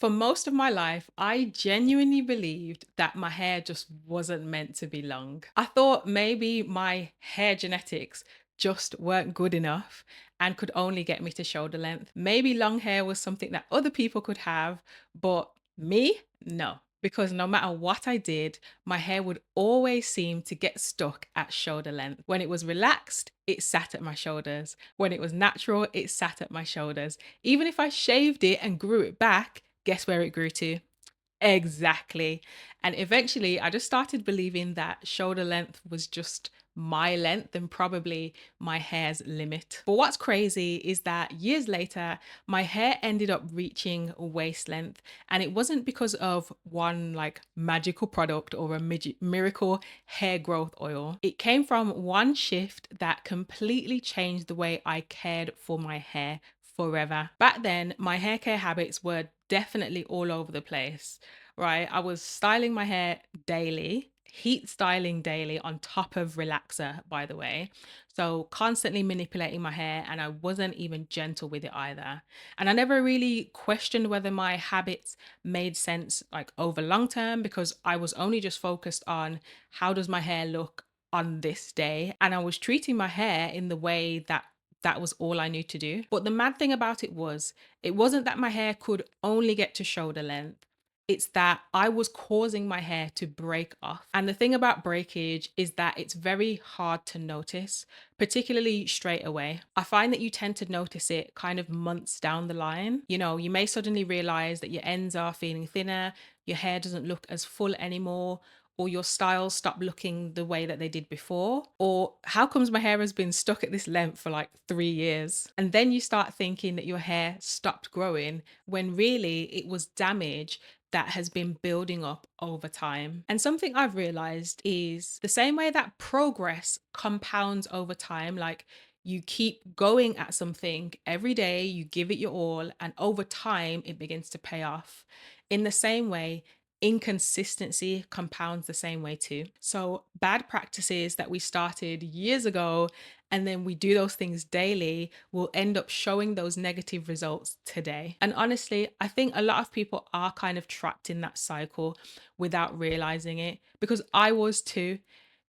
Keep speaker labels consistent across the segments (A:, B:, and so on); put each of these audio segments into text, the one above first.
A: For most of my life, I genuinely believed that my hair just wasn't meant to be long. I thought maybe my hair genetics just weren't good enough and could only get me to shoulder length. Maybe long hair was something that other people could have, but me, no. Because no matter what I did, my hair would always seem to get stuck at shoulder length. When it was relaxed, it sat at my shoulders. When it was natural, it sat at my shoulders. Even if I shaved it and grew it back, guess where it grew to? Exactly. And eventually, I just started believing that shoulder length was just my length and probably my hair's limit. But what's crazy is that years later, my hair ended up reaching waist length. And it wasn't because of one like magical product or a miracle hair growth oil. It came from one shift that completely changed the way I cared for my hair forever. Back then, my hair care habits were definitely all over the place, right? I was styling my hair daily, heat styling daily on top of relaxer, by the way. So constantly manipulating my hair, and I wasn't even gentle with it either. And I never really questioned whether my habits made sense like over long term because I was only just focused on how does my hair look on this day, and I was treating my hair in the way that was all I knew to do. But the mad thing about it was, it wasn't that my hair could only get to shoulder length. It's that I was causing my hair to break off. And the thing about breakage is that it's very hard to notice, particularly straight away. I find that you tend to notice it kind of months down the line. You know, you may suddenly realize that your ends are feeling thinner, your hair doesn't look as full anymore, or your styles stop looking the way that they did before, or how comes my hair has been stuck at this length for like 3 years? And then you start thinking that your hair stopped growing when really it was damage that has been building up over time. And something I've realized is the same way that progress compounds over time, like you keep going at something every day, you give it your all, and over time it begins to pay off. In the same way, inconsistency compounds the same way too. So, bad practices that we started years ago and then we do those things daily will end up showing those negative results today. And honestly, I think a lot of people are kind of trapped in that cycle without realizing it because I was too.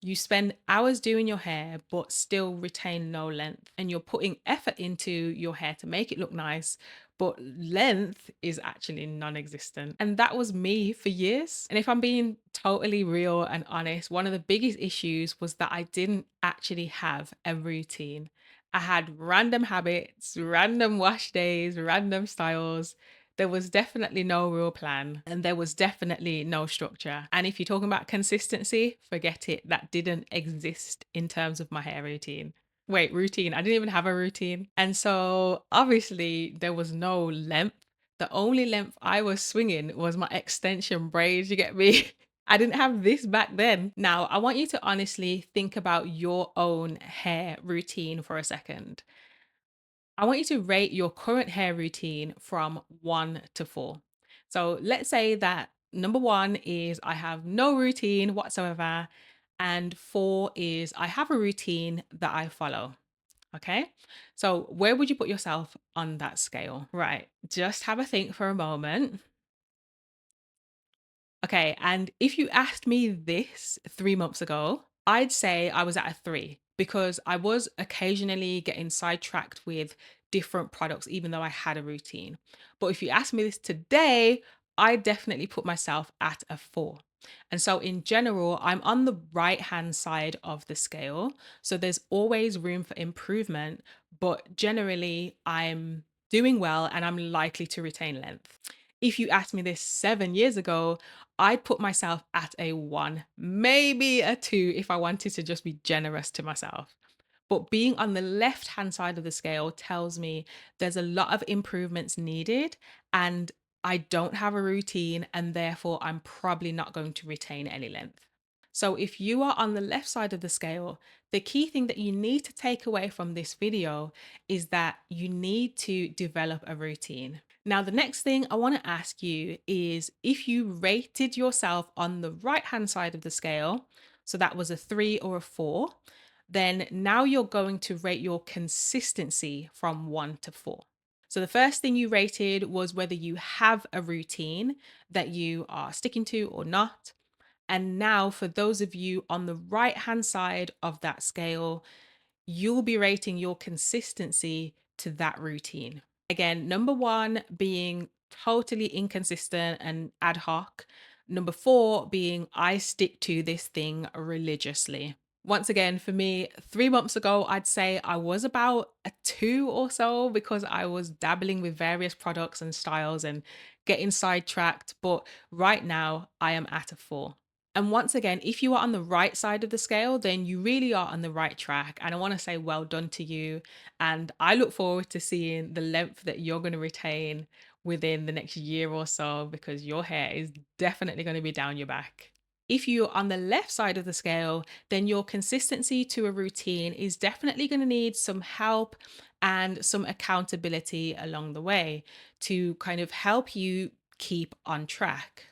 A: You spend hours doing your hair, but still retain no length, and you're putting effort into your hair to make it look nice, but length is actually non existent. And that was me for years. And if I'm being totally real and honest, one of the biggest issues was that I didn't actually have a routine. I had random habits, random wash days, random styles. There was definitely no real plan and there was definitely no structure. And if you're talking about consistency, forget it. That didn't exist in terms of my hair routine. Wait, routine. I didn't even have a routine. And so obviously there was no length. The only length I was swinging was my extension braids. You get me? I didn't have this back then. Now, I want you to honestly think about your own hair routine for a second. I want you to rate your current hair routine from 1 to 4. So let's say that number 1 is I have no routine whatsoever, and 4 is I have a routine that I follow. Okay. So where would you put yourself on that scale? Right. Just have a think for a moment. Okay, and if you asked me this 3 months ago, I'd say I was at a 3 because I was occasionally getting sidetracked with different products, even though I had a routine. But if you ask me this today, I definitely put myself at a 4. And so, in general, I'm on the right hand side of the scale. So, there's always room for improvement, but generally, I'm doing well and I'm likely to retain length. If you asked me this 7 years ago, I'd put myself at a 1, maybe a 2 if I wanted to just be generous to myself. But being on the left hand side of the scale tells me there's a lot of improvements needed and I don't have a routine and therefore I'm probably not going to retain any length. So if you are on the left side of the scale, the key thing that you need to take away from this video is that you need to develop a routine. Now, the next thing I want to ask you is if you rated yourself on the right hand side of the scale, so that was a 3 or a 4, then now you're going to rate your consistency from 1 to 4. So the first thing you rated was whether you have a routine that you are sticking to or not. And now, for those of you on the right hand side of that scale, you'll be rating your consistency to that routine. Again, number one being totally inconsistent and ad hoc. Number four being I stick to this thing religiously. Once again, for me, 3 months ago, I'd say I was about a two or so because I was dabbling with various products and styles and getting sidetracked. But right now, I am at a four. And once again, if you are on the right side of the scale, then you really are on the right track. And I want to say well done to you. And I look forward to seeing the length that you're going to retain within the next year or so, because your hair is definitely going to be down your back. If you're on the left side of the scale, then your consistency to a routine is definitely going to need some help and some accountability along the way to kind of help you keep on track.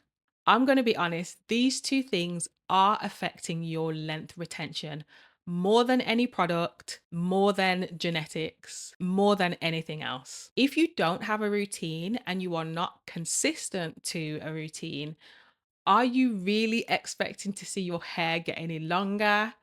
A: I'm going to be honest, these two things are affecting your length retention more than any product, more than genetics, more than anything else. If you don't have a routine and you are not consistent to a routine, are you really expecting to see your hair get any longer?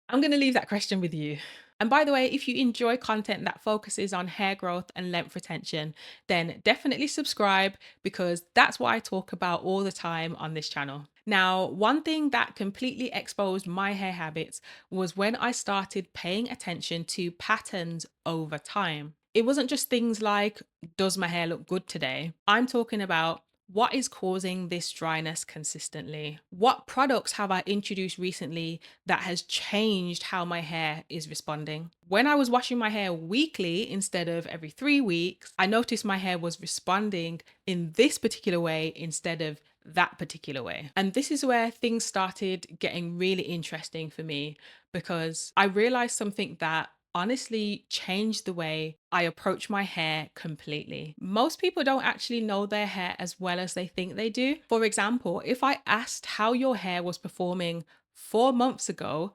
A: I'm going to leave that question with you. And by the way, if you enjoy content that focuses on hair growth and length retention, then definitely subscribe because that's what I talk about all the time on this channel. Now, one thing that completely exposed my hair habits was when I started paying attention to patterns over time. It wasn't just things like, does my hair look good today? I'm talking about what is causing this dryness consistently? What products have I introduced recently that has changed how my hair is responding? When I was washing my hair weekly instead of every 3 weeks, I noticed my hair was responding in this particular way instead of that particular way. And this is where things started getting really interesting for me because I realized something that honestly changed the way I approach my hair completely. Most people don't actually know their hair as well as they think they do. For example, if I asked how your hair was performing 4 months ago,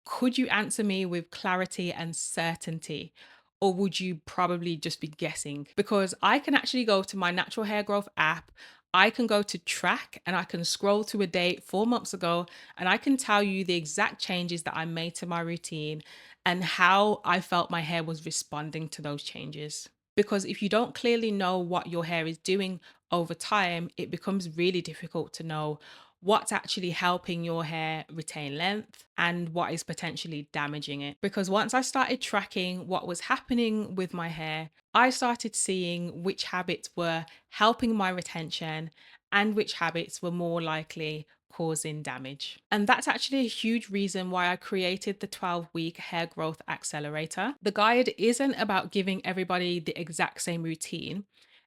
A: could you answer me with clarity and certainty? Or would you probably just be guessing? Because I can actually go to my natural hair growth app. I can go to track and I can scroll to a date 4 months ago and I can tell you the exact changes that I made to my routine and how I felt my hair was responding to those changes. Because if you don't clearly know what your hair is doing over time, it becomes really difficult to know what's actually helping your hair retain length and what is potentially damaging it. Because once I started tracking what was happening with my hair, I started seeing which habits were helping my retention and which habits were more likely causing damage. And that's actually a huge reason why I created the 12-week hair growth accelerator. The guide isn't about giving everybody the exact same routine.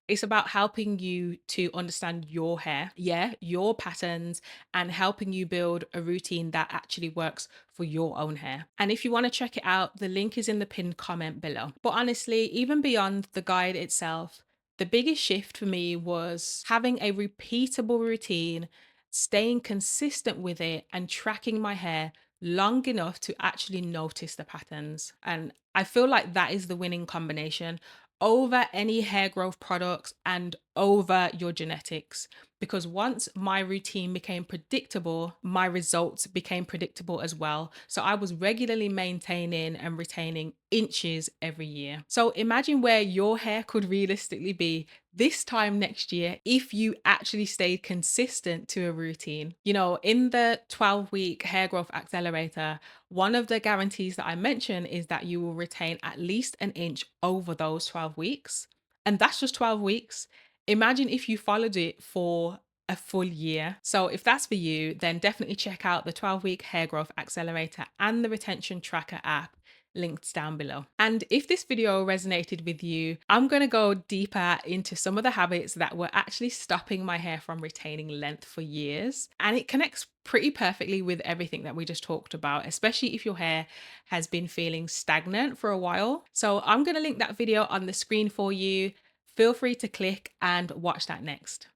A: It's about helping you to understand your hair, your patterns, and helping you build a routine that actually works for your own hair. And if you want to check it out, the link is in the pinned comment below. But honestly, even beyond the guide itself, the biggest shift for me was having a repeatable routine, staying consistent with it, and tracking my hair long enough to actually notice the patterns. And I feel like that is the winning combination over any hair growth products and over your genetics. Because once my routine became predictable, my results became predictable as well. So I was regularly maintaining and retaining inches every year. So imagine where your hair could realistically be this time next year if you actually stayed consistent to a routine. You know, in the 12-week hair growth accelerator, one of the guarantees that I mentioned is that you will retain at least an inch over those 12 weeks. And that's just 12 weeks. Imagine if you followed it for a full year. So if that's for you, then definitely check out the 12-week hair growth accelerator and the retention tracker app linked down below. And if this video resonated with you, I'm going to go deeper into some of the habits that were actually stopping my hair from retaining length for years. And it connects pretty perfectly with everything that we just talked about, especially if your hair has been feeling stagnant for a while. So I'm going to link that video on the screen for you. Feel free to click and watch that next.